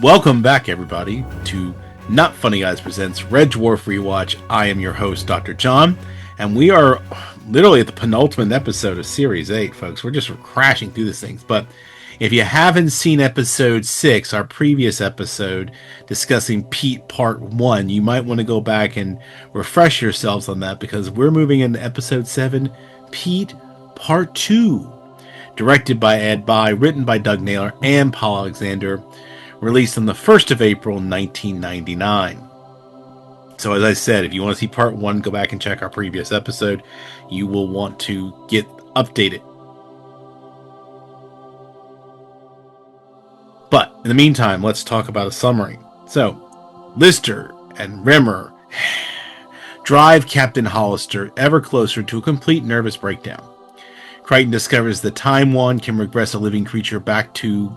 Welcome back, everybody, to Not Funny Guys Presents Red Dwarf Rewatch. I am your host, Dr. John, and we are literally at the penultimate episode of Series 8, folks. We're just crashing through these things. But if you haven't seen Episode 6, our previous episode discussing Pete Part 1, you might want to go back and refresh yourselves on that, because we're moving into Episode 7, Pete Part 2. Directed by Ed By, written by Doug Naylor and Paul Alexander. Released on the 1st of April, 1999. So as I said, if you want to see part 1, go back and check our previous episode. You will want to get updated. But in the meantime, let's talk about a summary. So, Lister and Rimmer drive Captain Hollister ever closer to a complete nervous breakdown. Crichton discovers the Time Wand can regress a living creature back to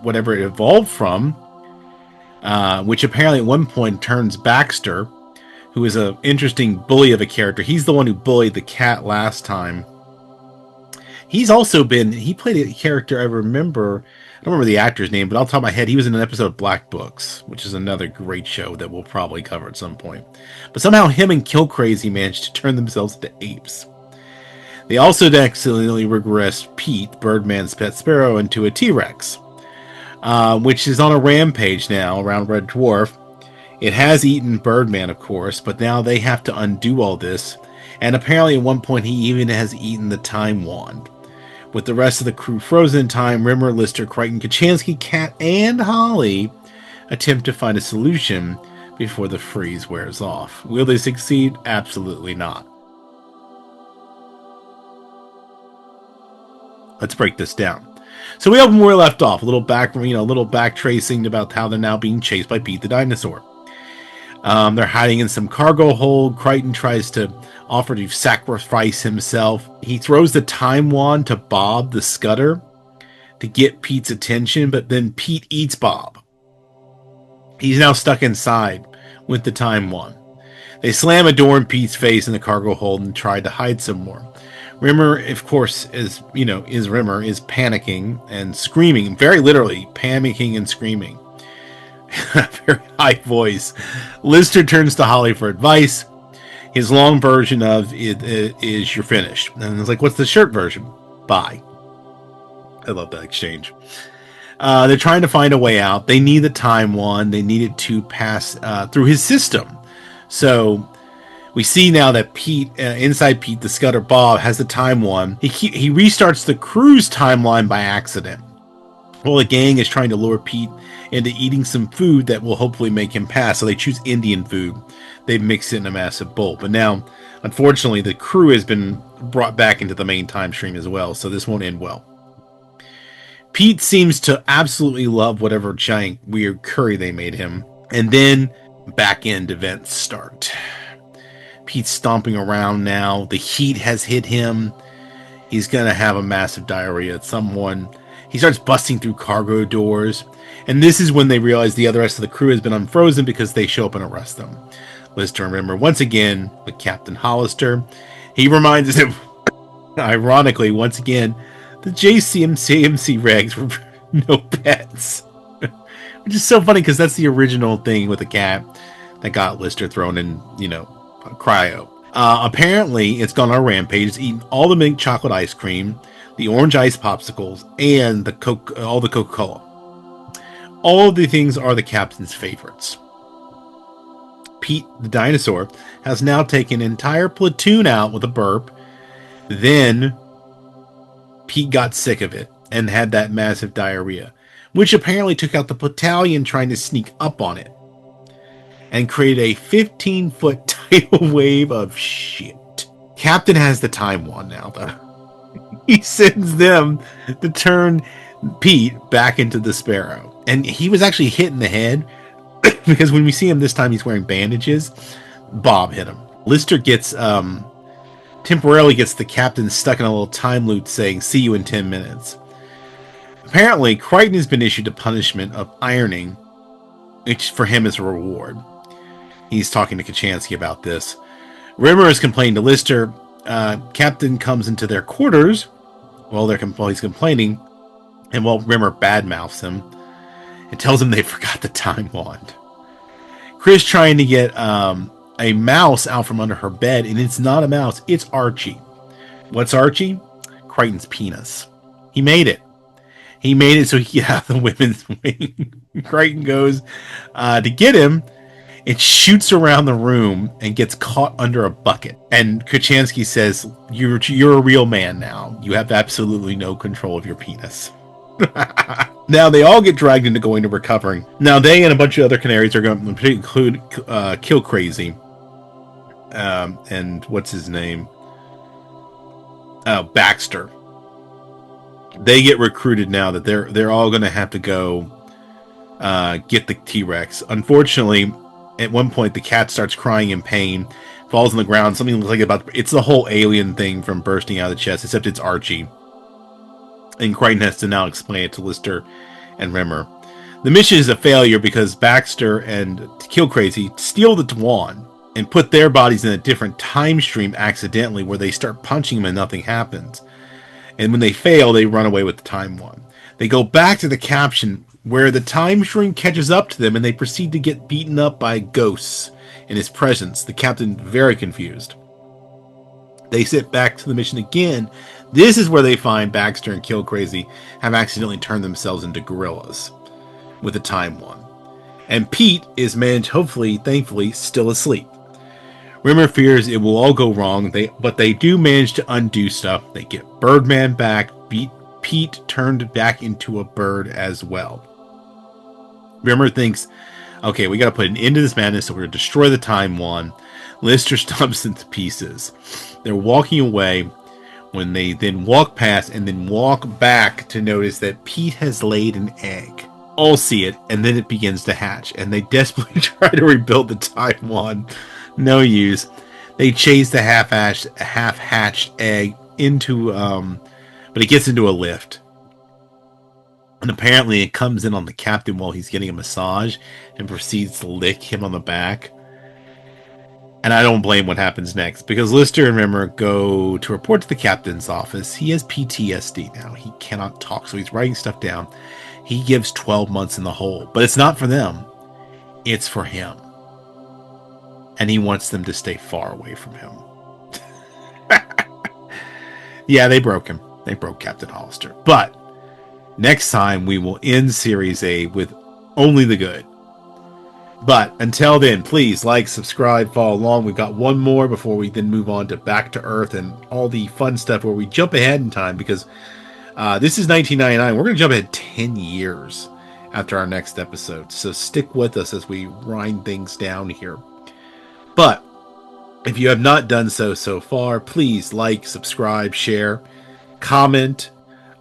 whatever it evolved from, which apparently at one point turns Baxter, who is an interesting bully of a character. He's the one who bullied the cat last time. He played a character I remember. I don't remember the actor's name, but off the top of my head, he was in an episode of Black Books, which is another great show that we'll probably cover at some point. But somehow him and Kill Crazy managed to turn themselves into apes. They also accidentally regressed Pete, Birdman's pet sparrow, into a T-Rex. Which is on a rampage now around Red Dwarf. It has eaten Birdman, of course, but now they have to undo all this. And apparently at one point he even has eaten the Time Wand. With the rest of the crew frozen in time, Rimmer, Lister, Crichton, Kachansky, Cat, and Holly attempt to find a solution before the freeze wears off. Will they succeed? Absolutely not. Let's break this down. So we open where we left off, a little back tracing about how they're now being chased by Pete the dinosaur. They're hiding in some cargo hold. Crichton tries to offer to sacrifice himself. He throws the Time Wand to Bob the Scudder to get Pete's attention, but then Pete eats Bob. He's now stuck inside with the Time Wand. They slam a door in Pete's face in the cargo hold and try to hide some more. Rimmer, of course, is panicking and screaming, very literally panicking and screaming. Very high voice. Lister turns to Holly for advice. His long version of it is "you're finished," and it's like, "What's the short version?" "Bye." I love that exchange. They're trying to find a way out. They need the Time Wand. They need it to pass through his system. So we see now that Pete, inside Pete, the Scudder Bob, has the Time Wand. He restarts the crew's timeline by accident. Well, the gang is trying to lure Pete into eating some food that will hopefully make him pass. So they choose Indian food. They mix it in a massive bowl. But now, unfortunately, the crew has been brought back into the main time stream as well. So this won't end well. Pete seems to absolutely love whatever giant weird curry they made him. And then back-end events start. Pete's stomping around now. The heat has hit him. He's going to have a massive diarrhea at someone. He starts busting through cargo doors. And this is when they realize the other rest of the crew has been unfrozen because they show up and arrest them. Lister and Rimmer once again with Captain Hollister. He reminds him, ironically, once again, the JCMC regs were no pets. Which is so funny because that's the original thing with the cat that got Lister thrown in, cryo. Apparently, it's gone on a rampage. It's eaten all the milk chocolate ice cream, the orange ice popsicles, and all the Coca-Cola. All of the things are the captain's favorites. Pete, the dinosaur, has now taken an entire platoon out with a burp. Then Pete got sick of it and had that massive diarrhea, which apparently took out the battalion trying to sneak up on it and created a 15-foot tidal wave of shit. Captain has the Time Wand now, though. He sends them to turn Pete back into the Sparrow. And he was actually hit in the head because when we see him this time, he's wearing bandages. Bob hit him. Lister temporarily gets the captain stuck in a little time loop saying, "See you in 10 minutes. Apparently, Crichton has been issued a punishment of ironing, which for him is a reward. He's talking to Kachansky about this. Rimmer is complaining to Lister. Captain comes into their quarters while he's complaining, And while Rimmer badmouths him and tells him they forgot the time wand. Chris trying to get a mouse out from under her bed, and it's not a mouse, it's Archie. What's Archie? Crichton's penis. He made it. He made it so he could have the women's wing. Crichton goes to get him. It shoots around the room and gets caught under a bucket. And Kochanski says, you're a real man now. You have absolutely no control of your penis. Now they all get dragged into going to recovering. Now they and a bunch of other canaries are going to include Kill Crazy. And what's his name? Baxter. They get recruited now that they're all going to have to go get the T-Rex. Unfortunately, at one point the cat starts crying in pain, falls on the ground. Something looks like it's the whole alien thing from bursting out of the chest, except it's Archie. And Crichton has to now explain it to Lister and Rimmer. The mission is a failure because Baxter and Kill Crazy steal the Dwan and put their bodies in a different time stream accidentally, where they start punching them and nothing happens. And when they fail, they run away with the time wand. They go back to the caption where the time stream catches up to them and they proceed to get beaten up by ghosts in his presence. The captain very confused. They sit back to the mission again. This is where they find Baxter and Kill Crazy have accidentally turned themselves into gorillas with a time wand. And Pete is managed, hopefully, thankfully, still asleep. Rimmer fears it will all go wrong, but they do manage to undo stuff. They get Birdman back. Pete turned back into a bird as well. Rimmer thinks, okay, we got to put an end to this madness, so we're going to destroy the time wand. Lister stomps into pieces. They're walking away when they then walk past and then walk back to notice that Pete has laid an egg. All see it, and then it begins to hatch, and they desperately try to rebuild the time wand. No use. They chase the half-hatched egg into, but it gets into a lift. And apparently it comes in on the captain while he's getting a massage and proceeds to lick him on the back. And I don't blame what happens next, because Lister and Rimmer go to report to the captain's office. He has PTSD now. He cannot talk, so he's writing stuff down. He gives 12 months in the hole, but it's not for them. It's for him. And he wants them to stay far away from him. Yeah, they broke him. They broke Captain Hollister. But next time we will end Series A with only the good. But until then, please like, subscribe, follow along. We've got one more before we then move on to Back to Earth and all the fun stuff where we jump ahead in time, because this is 1999. We're going to jump ahead 10 years after our next episode. So stick with us as we wind things down here. But if you have not done so far, please like, subscribe, share, comment.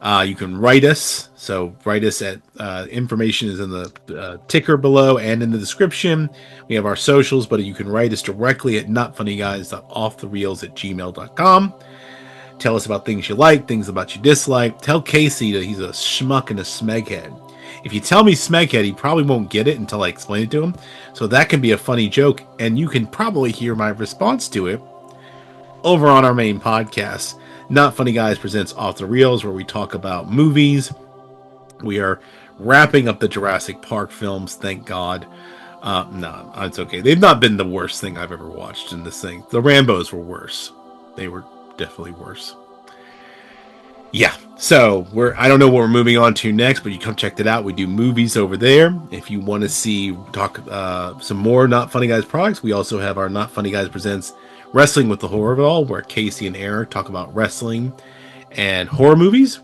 You can write us. So write us at information is in the ticker below and in the description. We have our socials, but you can write us directly at notfunnyguys.offthereels@gmail.com. Tell us about things you like, things about you dislike. Tell Casey that he's a schmuck and a smeghead. If you tell me smeghead, he probably won't get it until I explain it to him. So that can be a funny joke, and you can probably hear my response to it over on our main podcast. Not Funny Guys presents Off the Reels, where we talk about movies. We are wrapping up the Jurassic Park films, thank God. No, it's okay. They've not been the worst thing I've ever watched in this thing. The Rambos were worse. They were definitely worse. Yeah, so I don't know what we're moving on to next, but you come check that out. We do movies over there. If you want to talk some more Not Funny Guys products, we also have our Not Funny Guys presents Wrestling with the Horror of It All, where Casey and Eric talk about wrestling and horror movies.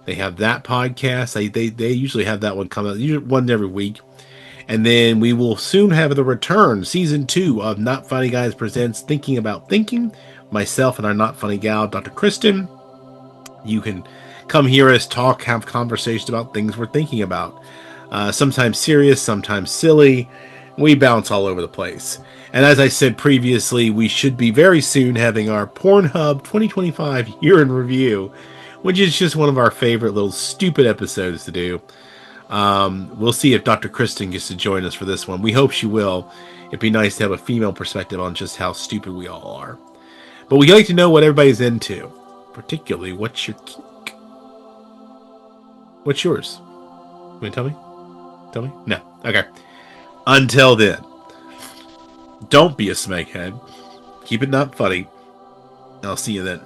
They have that podcast. They usually have that one come out, usually one every week. And then we will soon have the return, season 2 of Not Funny Guys presents Thinking About Thinking. Myself and our Not Funny gal, Dr. Kristen. You can come hear us talk, have conversations about things we're thinking about. Sometimes serious, sometimes silly. We bounce all over the place. And as I said previously, we should be very soon having our Pornhub 2025 year in review, which is just one of our favorite little stupid episodes to do. We'll see if Dr. Kristen gets to join us for this one. We hope she will. It'd be nice to have a female perspective on just how stupid we all are. But we like to know what everybody's into. Particularly, what's your kink? What's yours? You want to tell me? Tell me? No. Okay. Until then, don't be a snakehead. Keep it not funny. I'll see you then.